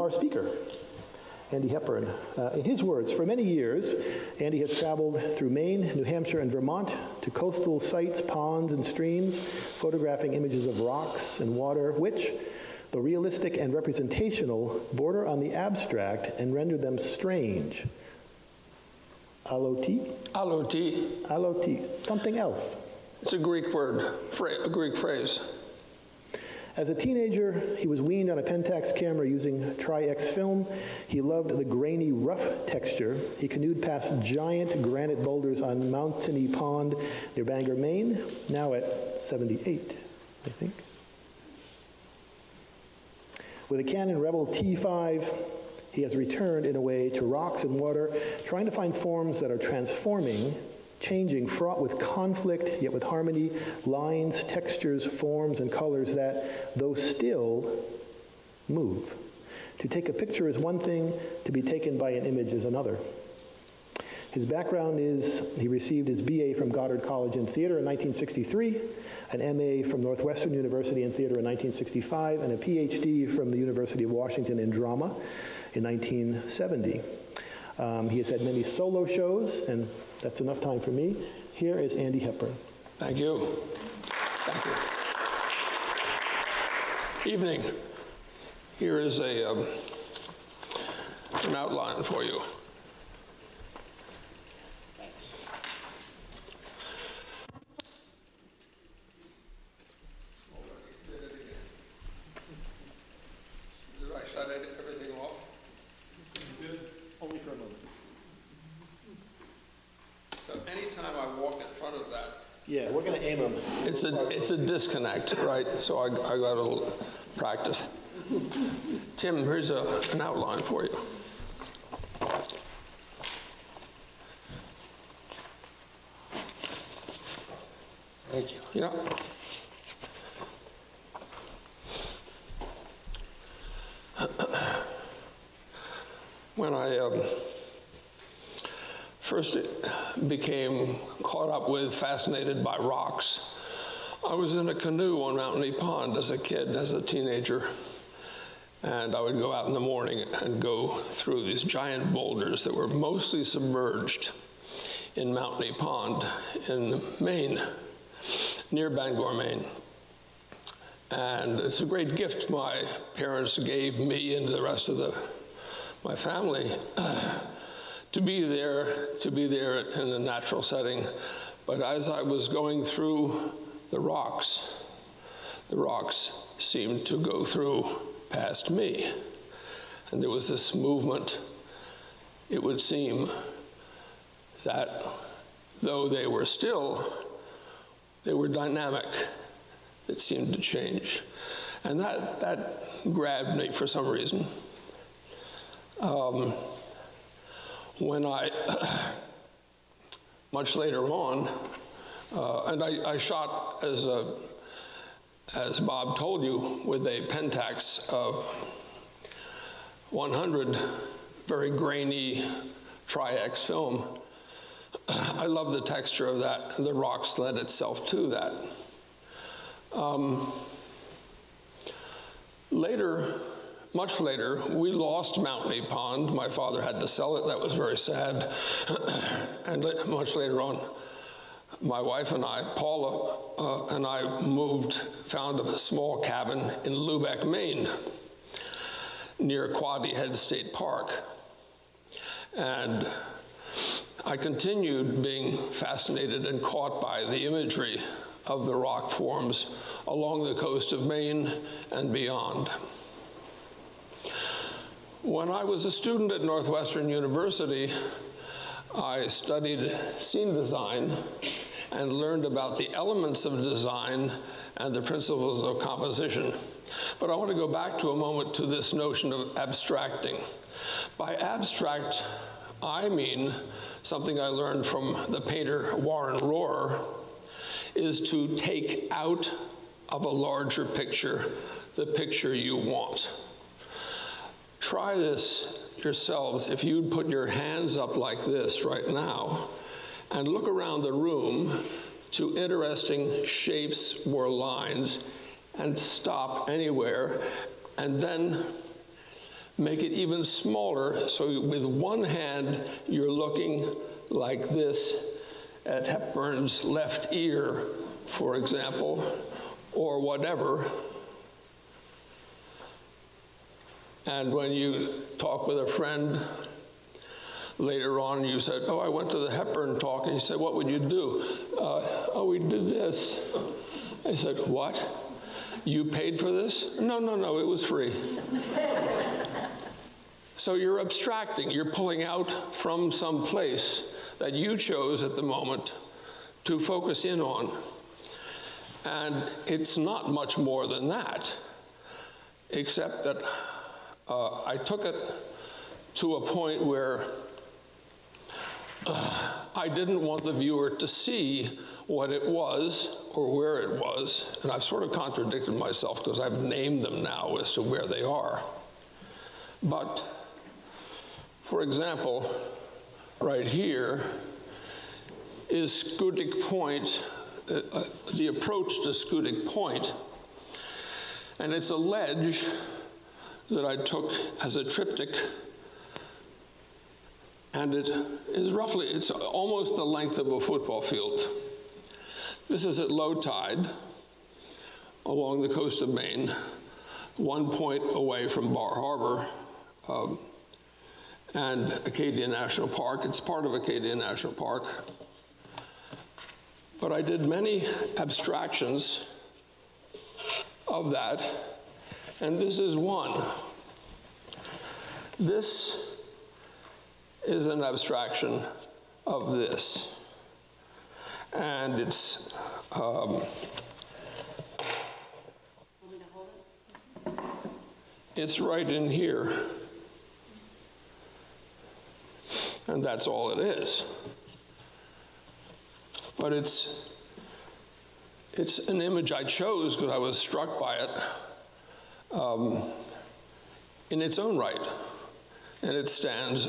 our speaker, Andy Hepburn. In his words, for many years, Andy has traveled through Maine, New Hampshire, and Vermont to coastal sites, ponds, and streams, photographing images of rocks and water, which, though realistic and representational, border on the abstract and render them strange. Aloti? Aloti. Aloti. Something else. It's a Greek word, a Greek phrase. As a teenager, he was weaned on a Pentax camera using Tri-X film. He loved the grainy, rough texture. He canoed past giant granite boulders on Mountainy Pond near Bangor, Maine, now at 78, I think. With a Canon Rebel T5, he has returned, in a way, to rocks and water, trying to find forms that are transforming, changing, fraught with conflict, yet with harmony, lines, textures, forms, and colors that, though still, move. To take a picture is one thing, to be taken by an image is another. His background is he received his BA from Goddard College in Theater in 1963, an MA from Northwestern University in Theater in 1965, and a PhD from the University of Washington in Drama in 1970. He has had many solo shows, and that's enough time for me. Here is Andy Hepburn. Thank you. Thank you. Evening. Here is an outline for you. Thanks. Did I shut everything off? Good. Only for a moment. So anytime I walk in front of that, yeah, we're going to aim them. It's a disconnect, right? So I got to practice. Tim, here's an outline for you. Thank you. Yeah. When I first became caught up with, fascinated by rocks, I was in a canoe on Mountainy Pond as a kid, as a teenager. And I would go out in the morning and go through these giant boulders that were mostly submerged in Mountainy Pond in Maine, near Bangor, Maine. And it's a great gift my parents gave me and the rest of my family to be there in a natural setting. But as I was going through the rocks seemed to go through past me. And there was this movement, it would seem, that though they were still, they were dynamic. It seemed to change. And that grabbed me for some reason. When I, much later on, and I shot, as Bob told you, with a Pentax 100, very grainy Tri-X film. I love the texture of that, and the rocks led itself to that. Later, much later, we lost Mountainy Pond. My father had to sell it. That was very sad. And much later on, my wife and I, Paula, and I found a small cabin in Lubec, Maine, near Quoddy Head State Park. And I continued being fascinated and caught by the imagery of the rock forms along the coast of Maine and beyond. When I was a student at Northwestern University, I studied scene design and learned about the elements of design and the principles of composition. But I want to go back to a moment to this notion of abstracting. By abstract, I mean something I learned from the painter Warren Rohrer, is to take out of a larger picture the picture you want. Try this yourselves. If you'd put your hands up like this right now and look around the room to interesting shapes or lines and stop anywhere, and then make it even smaller, so with one hand you're looking like this at Hepburn's left ear, for example, or whatever. And when you talk with a friend later on, you said, oh, I went to the Hepburn talk, and you said, what would you do? Oh, we did this. I said, what? You paid for this? No, it was free. So you're abstracting, you're pulling out from some place that you chose at the moment to focus in on. And it's not much more than that, except that I took it to a point where I didn't want the viewer to see what it was or where it was. And I've sort of contradicted myself because I've named them now as to where they are. But, for example, right here is Scudic Point, the approach to Scudic Point. And it's a ledge that I took as a triptych, and it is roughly, it's almost the length of a football field. This is at low tide along the coast of Maine, 1 point away from Bar Harbor and Acadia National Park. It's part of Acadia National Park. But I did many abstractions of that, and this is one. This is an abstraction of this. And it's, it's right in here. And that's all it is. But it's an image I chose because I was struck by it in its own right. And it stands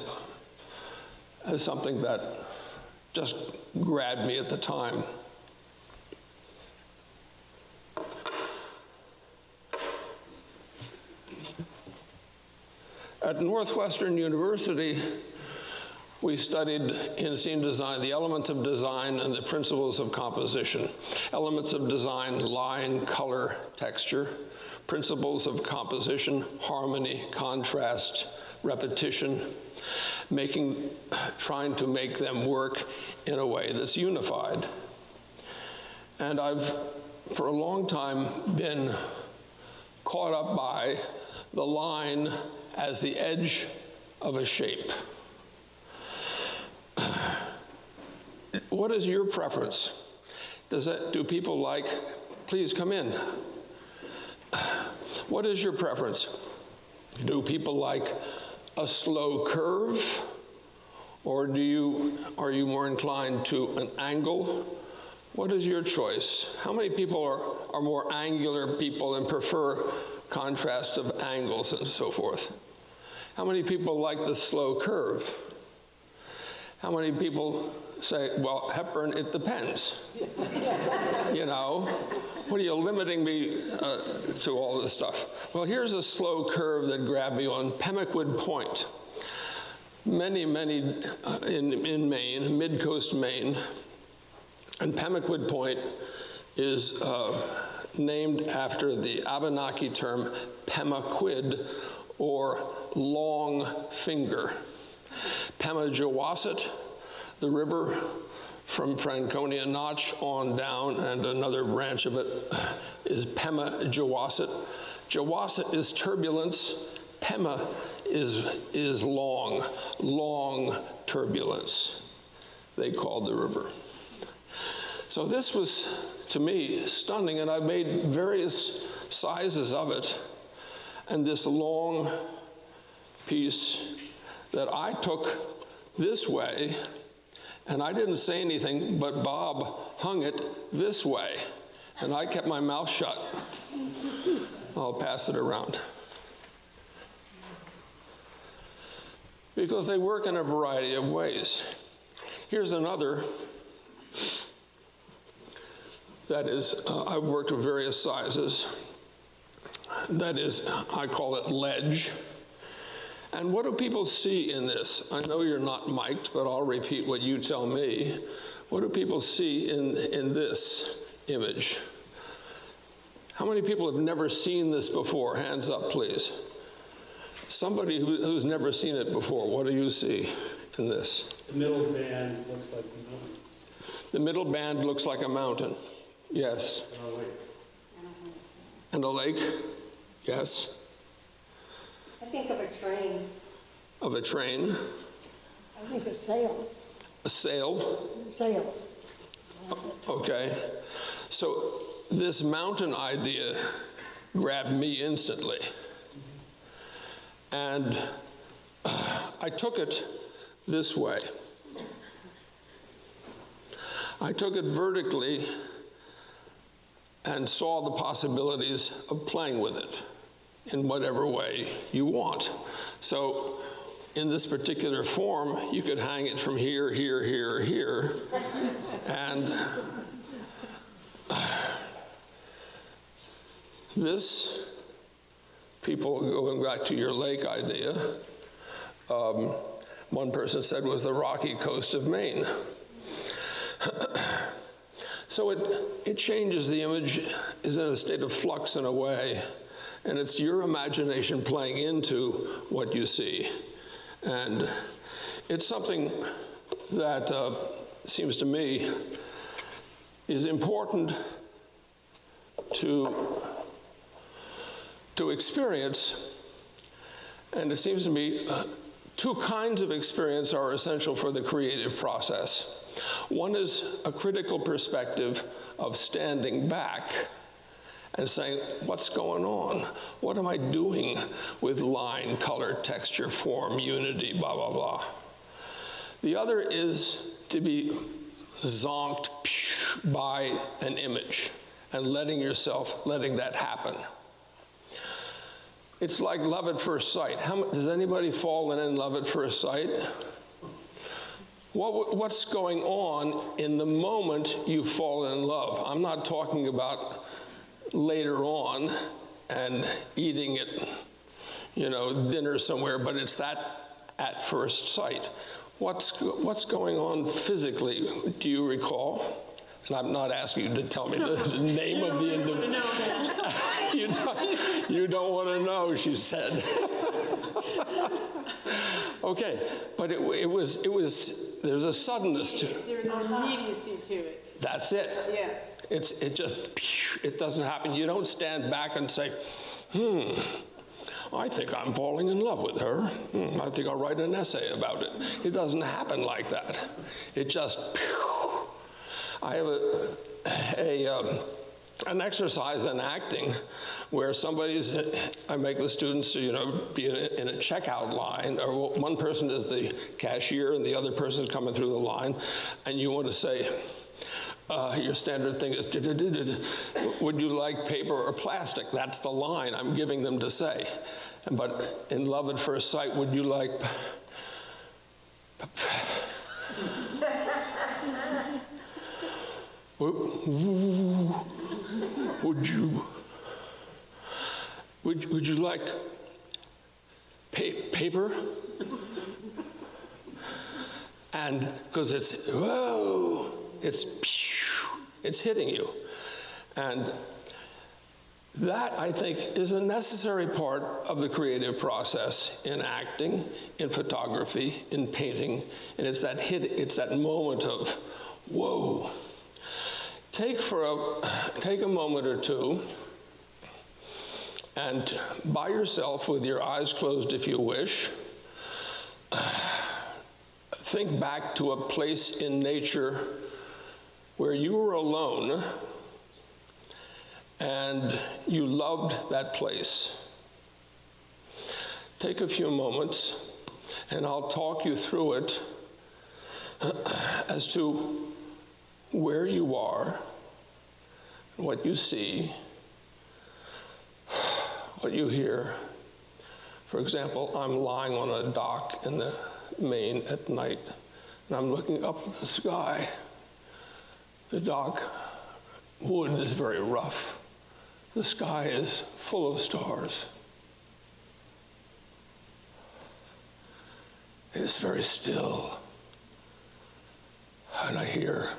as something that just grabbed me at the time. At Northwestern University, we studied in scene design the elements of design and the principles of composition. Elements of design: line, color, texture. Principles of composition: harmony, contrast, repetition. Trying to make them work in a way that's unified. And I've, for a long time, been caught up by the line as the edge of a shape. What is your preference? Do people like, please come in. What is your preference? Do people like a slow curve, or are you more inclined to an angle? What is your choice? How many people are more angular people and prefer contrast of angles and so forth? How many people like the slow curve? How many people say, well, Hepburn, it depends? You know, what are you limiting me to all this stuff? Well, here's a slow curve that grabbed me on Pemaquid Point. Many in Maine, mid-coast Maine. And Pemaquid Point is named after the Abenaki term Pemaquid, or long finger. Pemajawasset, the river from Franconia Notch on down, and another branch of it is Pemajawasset. Jawasset is turbulence. Pema is long turbulence, they called the river. So this was, to me, stunning, and I made various sizes of it. And this long piece that I took this way, and I didn't say anything, but Bob hung it this way, and I kept my mouth shut. I'll pass it around. Because they work in a variety of ways. Here's another that is, I've worked with various sizes. That is, I call it ledge. And what do people see in this? I know you're not mic'd, but I'll repeat what you tell me. What do people see in this image? How many people have never seen this before? Hands up, please. Somebody who's never seen it before, what do you see in this? The middle band looks like the mountains. The middle band looks like a mountain. Yes. And a lake? Yes. I think of a train. Of a train? I think of sails. A sail? Sails. Okay. So this mountain idea grabbed me instantly. And I took it this way. I took it vertically and saw the possibilities of playing with it in whatever way you want. So in this particular form, you could hang it from here, here, here, here. And this, people, going back to your lake idea, one person said was the rocky coast of Maine. So it changes, the image is in a state of flux in a way, and it's your imagination playing into what you see. And it's something that seems to me is important to experience, and it seems to me two kinds of experience are essential for the creative process. One is a critical perspective of standing back and saying, what's going on? What am I doing with line, color, texture, form, unity, blah, blah, blah. The other is to be zonked by an image and letting that happen. It's like love at first sight. Does anybody fall in love at first sight? What's going on in the moment you fall in love? I'm not talking about later on and eating at, dinner somewhere, but it's that at first sight. What's going on physically? Do you recall? And I'm not asking you to tell me the name of the individual. You don't want to know, she said. Okay, but it was there's a suddenness to it. There's an immediacy to it. That's it. Yeah. It doesn't happen. You don't stand back and say, I think I'm falling in love with her. I think I'll write an essay about it. It doesn't happen like that. It just, I have an exercise in acting where I make the students to, be in a checkout line, or one person is the cashier and the other person is coming through the line, and you want to say, your standard thing is, would you like paper or plastic? That's the line I'm giving them to say. But in Love at First Sight, would you like... Would you like paper? And because it's, whoa, it's hitting you. And that, I think, is a necessary part of the creative process in acting, in photography, in painting, and it's that that moment of, whoa. Take a moment or two and by yourself, with your eyes closed if you wish, think back to a place in nature where you were alone and you loved that place. Take a few moments and I'll talk you through it as to where you are, what you see, what you hear. For example, I'm lying on a dock in the Maine at night, and I'm looking up at the sky. The dock wood is very rough. The sky is full of stars. It's very still. And I hear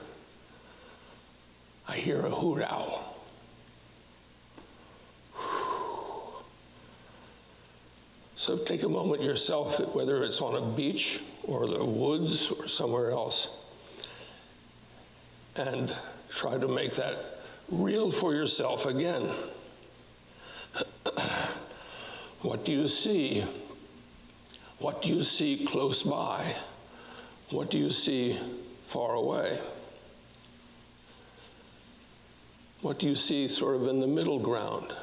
a hoot owl. So take a moment yourself, whether it's on a beach or the woods or somewhere else, and try to make that real for yourself again. What do you see? What do you see close by? What do you see far away? What do you see sort of in the middle ground?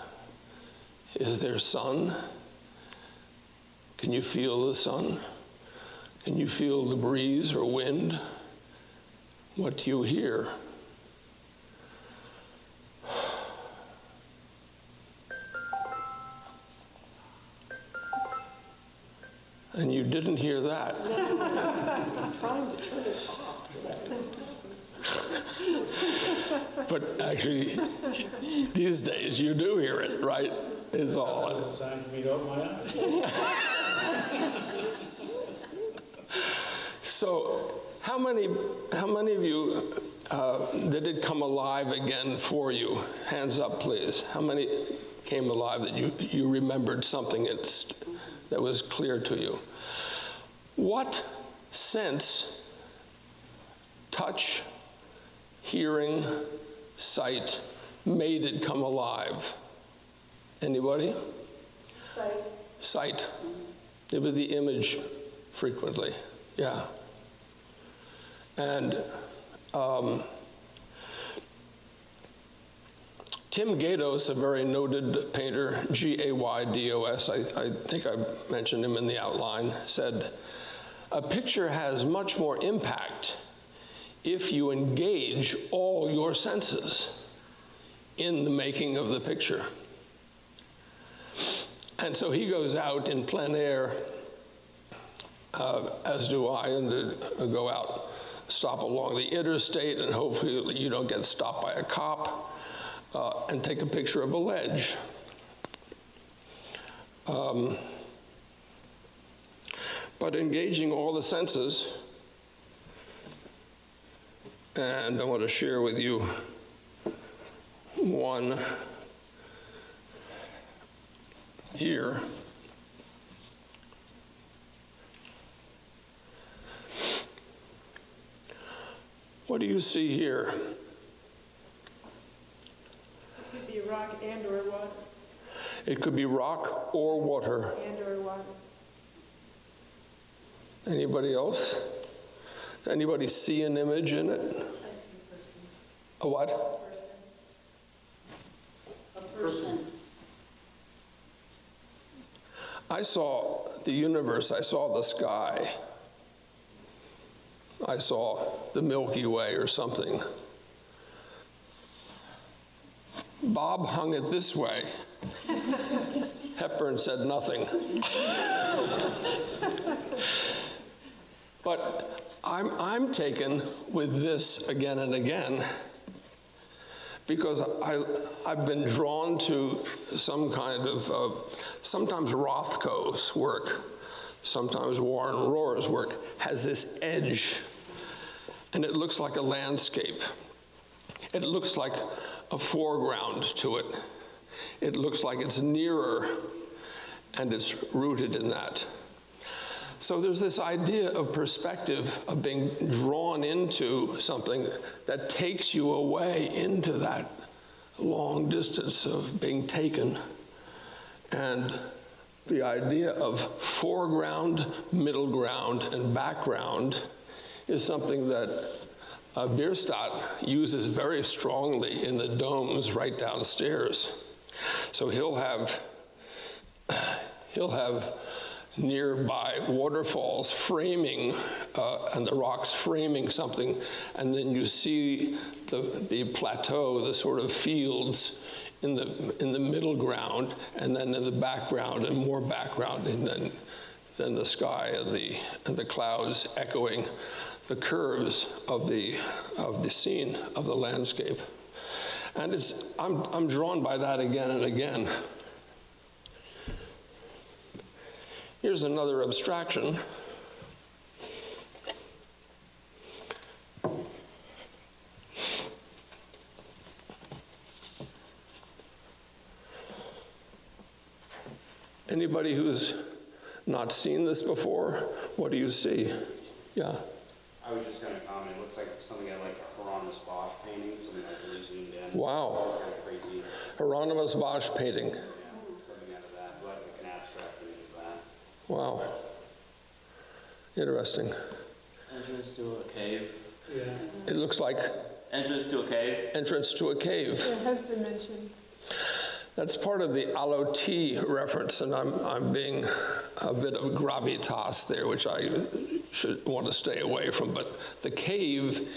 Is there sun? Can you feel the sun? Can you feel the breeze or wind? What do you hear? And you didn't hear that. I'm trying to turn it off. But actually, these days you do hear it, right? It's all. That was a sign for me to open my eyes. So, how many of you did it come alive again for you? Hands up, please. How many came alive that you remembered something that was clear to you? What sense, touch, hearing, sight, made it come alive? Anybody? Sight. Sight. It was the image frequently, yeah. And Tim Gaydos, a very noted painter, Gaydos, I think I mentioned him in the outline, said, "A picture has much more impact if you engage all your senses in the making of the picture." And so he goes out in plein air, as do I, and to go out, stop along the interstate, and hopefully you don't get stopped by a cop, and take a picture of a ledge. But engaging all the senses, and I want to share with you one here. What do you see here? It could be rock and or water. It could be rock or water. And or water. Anybody else? Anybody see an image in it? I see a person. A what? A person. I saw the universe. I saw the sky. I saw the Milky Way or something. Bob hung it this way. Hepburn said nothing. But I'm taken with this again and again because I've been drawn to some kind of, sometimes Rothko's work, sometimes Warren Rohr's work, has this edge, and it looks like a landscape. It looks like a foreground to it. It looks like it's nearer, and it's rooted in that. So there's this idea of perspective, of being drawn into something that takes you away into that long distance of being taken. And the idea of foreground, middle ground, and background is something that Bierstadt uses very strongly in the domes right downstairs. So he'll have nearby waterfalls framing, and the rocks framing something, and then you see the plateau, the sort of fields in the middle ground, and then in the background and more background, and then the sky and the clouds echoing the curves of the scene, of the landscape. And I'm drawn by that again and again. Here's another abstraction. Anybody who's not seen this before, what do you see? Yeah. I was just going to comment, it looks like something like a Hieronymus Bosch painting, something like really zoomed in. Wow. It's kind of crazy. Hieronymus Bosch painting. Yeah, something out of that, like an abstract image of that. Wow. Interesting. Entrance to a cave. Yeah. It looks like Entrance to a cave. entrance to a cave. It has dimension. That's part of the aloti reference, and I'm being a bit of gravitas there, which I should want to stay away from. But the cave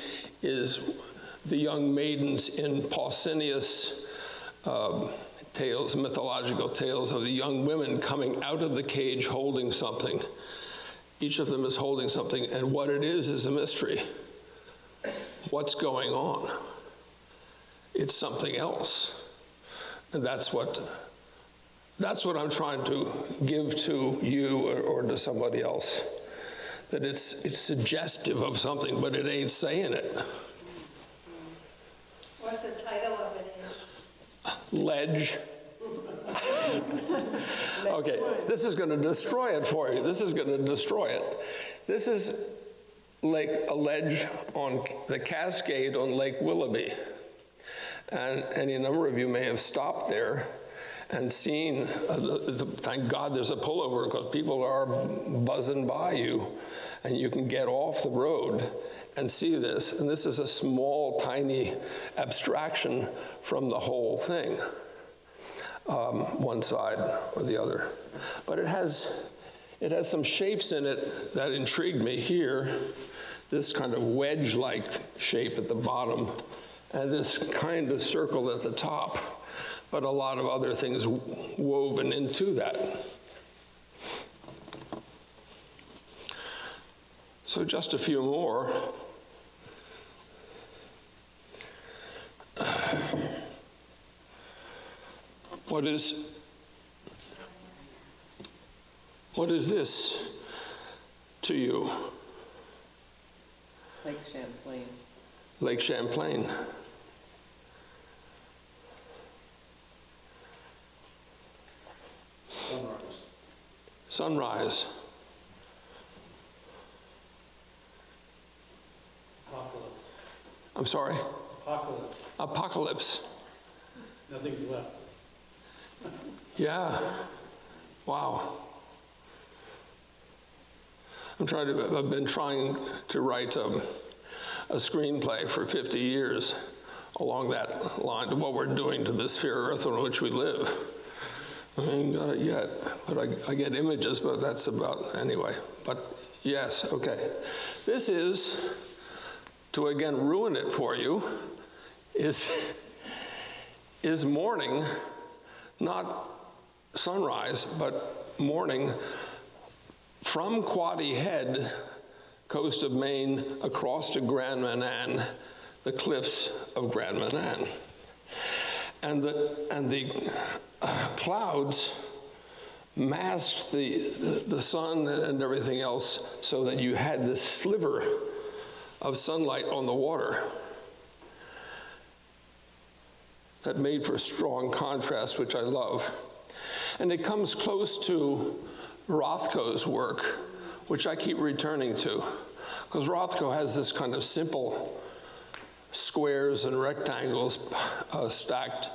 is the young maidens in Pausanias' tales, mythological tales of the young women coming out of the cage holding something. Each of them is holding something, and what it is a mystery. What's going on? It's something else. And that's what I'm trying to give to you or to somebody else. That it's suggestive of something, but it ain't saying it. What's the title of it? Ledge. Okay, this is going to destroy it for you. This is going to destroy it. This is like a ledge on the Cascade on Lake Willoughby. And any number of you may have stopped there and seen, thank God there's a pullover, because people are buzzing by you, and you can get off the road and see this. And this is a small, tiny abstraction from the whole thing, one side or the other. But it has some shapes in it that intrigued me here. This kind of wedge-like shape at the bottom, and this kind of circle at the top, but a lot of other things woven into that. So just a few more. What is this to you? Lake Champlain. Lake Champlain. Sunrise. Sunrise. Apocalypse. I'm sorry? Apocalypse. Apocalypse. Nothing's left. Yeah. Wow. I've been trying to write a screenplay for 50 years along that line to what we're doing to this fair earth on which we live. I haven't got it yet, but I get images, but that's about, anyway. But yes, okay. This is, to again ruin it for you, is morning, not sunrise, but morning from Quoddy Head, coast of Maine, across to Grand Manan, the cliffs of Grand Manan. And the clouds masked the sun and everything else so that you had this sliver of sunlight on the water that made for strong contrast, which I love. And it comes close to Rothko's work, which I keep returning to, because Rothko has this kind of simple squares and rectangles stacked,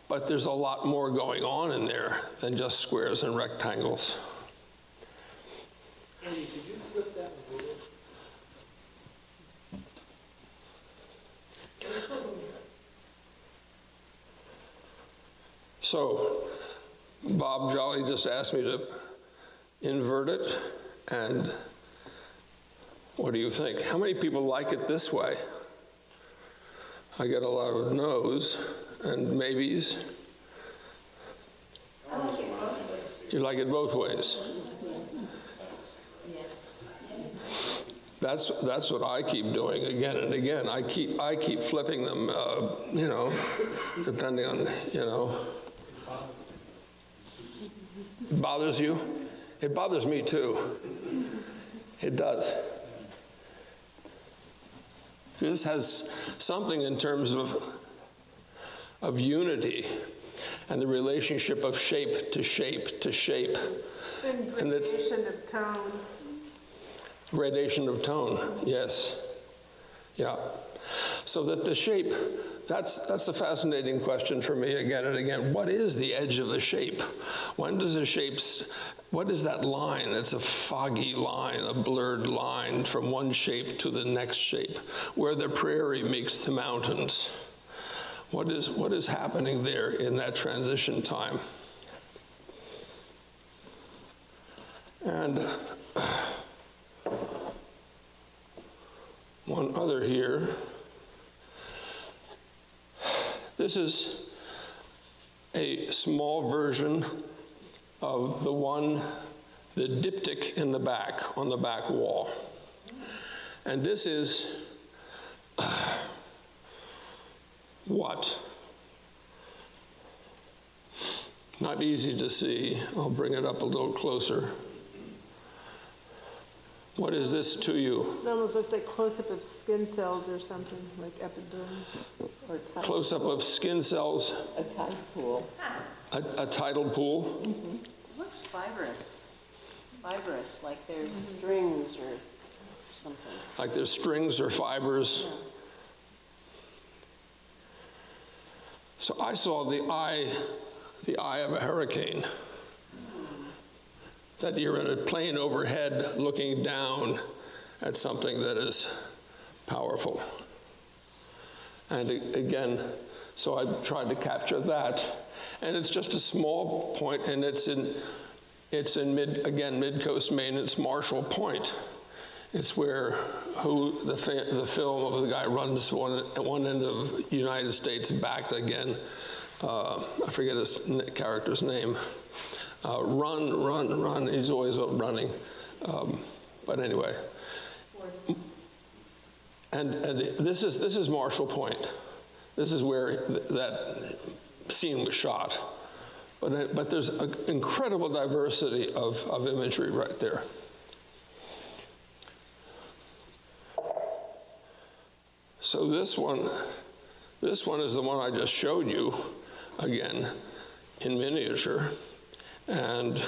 but there's a lot more going on in there than just squares and rectangles. Andy, could you flip that a little? So Bob Jolly just asked me to invert it, and what do you think? How many people like it this way? I get a lot of no's and maybes. You like it both ways? That's what I keep doing again and again. I keep flipping them, depending on, It bothers you? It bothers me too. It does. This has something in terms of unity and the relationship of shape to shape to shape. And gradation of tone. Gradation of tone, yes. Yeah. So that the shape, that's a fascinating question for me again and again. What is the edge of the shape? When does the shape, what is that line? It's a foggy line, a blurred line from one shape to the next shape, where the prairie meets the mountains. What is happening there in that transition time? And one other here. This is a small version of the diptych in the back, on the back wall. And this is what? Not easy to see. I'll bring it up a little closer. What is this to you? It almost looks like close-up of skin cells or something, like epidermis. Or Close-up of skin cells, a tide pool. a tidal pool. Mm-hmm. It looks fibrous, like there's strings or something. Like there's strings or fibers. So I saw the eye of a hurricane. That you're in a plane overhead looking down at something that is powerful. And again, so I tried to capture that. And it's just a small point, and it's in mid-coast Maine. It's Marshall Point. It's where the film of the guy runs at one end of the United States back again. I forget his character's name. Run. He's always running. But anyway. And this is Marshall Point. This is where that scene was shot. But there's an incredible diversity of imagery right there. So this one is the one I just showed you, again, in miniature. And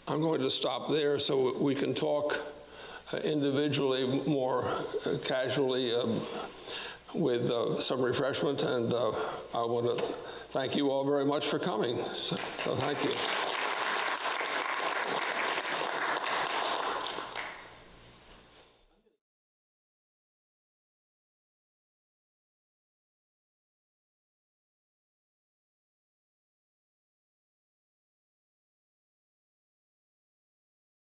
I'm going to stop there so we can talk individually more casually with some refreshment. And I want to thank you all very much for coming. So thank you.